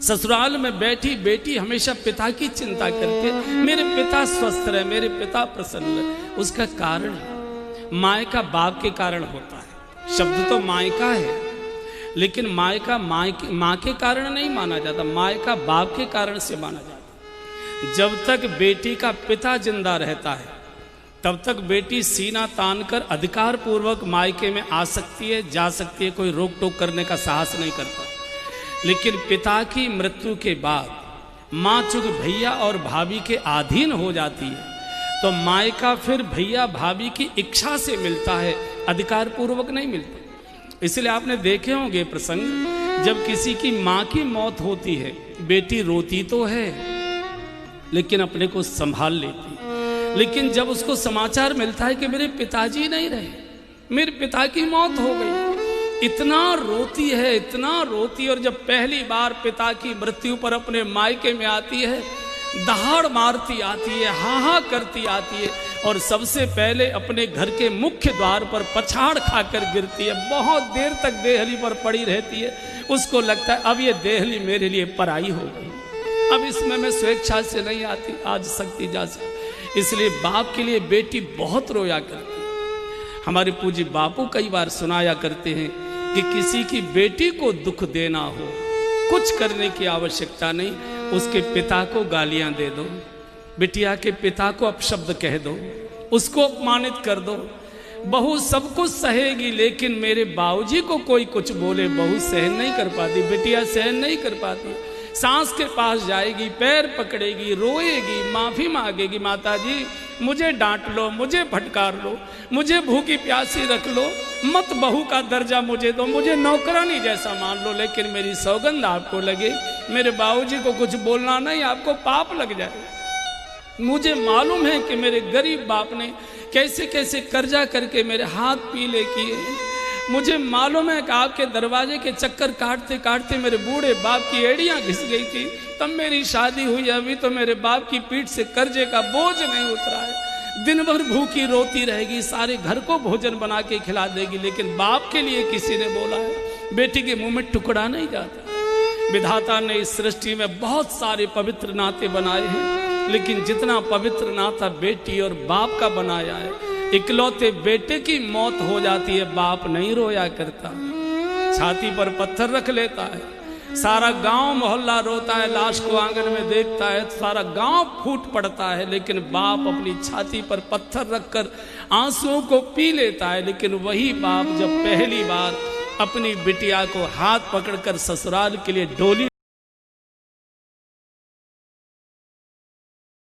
ससुराल में बैठी बेटी हमेशा पिता की चिंता करती है, मेरे पिता स्वस्थ रहे, मेरे पिता प्रसन्न रहे। उसका कारण मायका बाप के कारण होता है। शब्द तो मायका है, लेकिन मायका माँ के कारण नहीं माना जाता, मायका बाप के कारण से माना जाता। जब तक बेटी का पिता जिंदा रहता है तब तक बेटी सीना तान कर अधिकार पूर्वक मायके में आ सकती है, जा सकती है, कोई रोक टोक करने का साहस नहीं करता। लेकिन पिता की मृत्यु के बाद माँ चूँक भैया और भाभी के अधीन हो जाती है तो मायका फिर भैया भाभी की इच्छा से मिलता है, अधिकार पूर्वक नहीं मिलता। इसलिए आपने देखे होंगे प्रसंग, जब किसी की माँ की मौत होती है बेटी रोती तो है लेकिन अपने को संभाल लेती है। लेकिन जब उसको समाचार मिलता है कि मेरे पिताजी नहीं रहे, मेरे पिता की मौत हो गई, इतना रोती है, इतना रोती। और जब पहली बार पिता की मृत्यु पर अपने मायके में आती है, दहाड़ मारती आती है, हाँ करती आती है और सबसे पहले अपने घर के मुख्य द्वार पर पछाड़ खाकर गिरती है। बहुत देर तक देहली पर पड़ी रहती है। उसको लगता है अब ये देहली मेरे लिए पराई हो गई, अब इसमें मैं स्वेच्छा से नहीं आती, आज सकती जा सकती। इसलिए बाप के लिए बेटी बहुत रोया करती है। हमारे पूज्य बापू कई बार सुनाया करते हैं कि किसी की बेटी को दुख देना हो, कुछ करने की आवश्यकता नहीं, उसके पिता को गालियां दे दो, बिटिया के पिता को अपशब्द कह दो, उसको अपमानित कर दो। बहू सब कुछ सहेगी लेकिन मेरे बाबूजी को कोई कुछ बोले बहू सहन नहीं कर पाती, बिटिया सहन नहीं कर पाती। सास के पास जाएगी, पैर पकड़ेगी, रोएगी, माफी मांगेगी, माता जी मुझे डांट लो, मुझे फटकार लो, मुझे भूखी प्यासी रख लो, मत बहू का दर्जा मुझे दो, मुझे नौकरानी जैसा मान लो, लेकिन मेरी सौगंध आपको लगे मेरे बाबूजी को कुछ बोलना नहीं, आपको पाप लग जाए। मुझे मालूम है कि मेरे गरीब बाप ने कैसे कैसे कर्जा करके मेरे हाथ पीले किए। मुझे मालूम है कि आपके दरवाजे के चक्कर काटते काटते मेरे बूढ़े बाप की एड़ियां घिस गई थी, तब मेरी शादी हुई। अभी तो मेरे बाप की पीठ से कर्जे का बोझ नहीं उतरा है। दिन भर भूखी रोती रहेगी, सारे घर को भोजन बना के खिला देगी, लेकिन बाप के लिए किसी ने बोला है बेटी के मुंह में टुकड़ा नहीं जाता। विधाता ने इस सृष्टि में बहुत सारे पवित्र नाते बनाए हैं, लेकिन जितना पवित्र नाता बेटी और बाप का बनाया है, इकलौते बेटे की मौत हो जाती है, बाप नहीं रोया करता, छाती पर पत्थर रख लेता है। सारा गांव मोहल्ला रोता है, लाश को आंगन में देखता है, सारा गांव फूट पड़ता है, लेकिन बाप अपनी छाती पर पत्थर रखकर आंसुओं को पी लेता है। लेकिन वही बाप जब पहली बार अपनी बिटिया को हाथ पकड़कर ससुराल के लिए डोली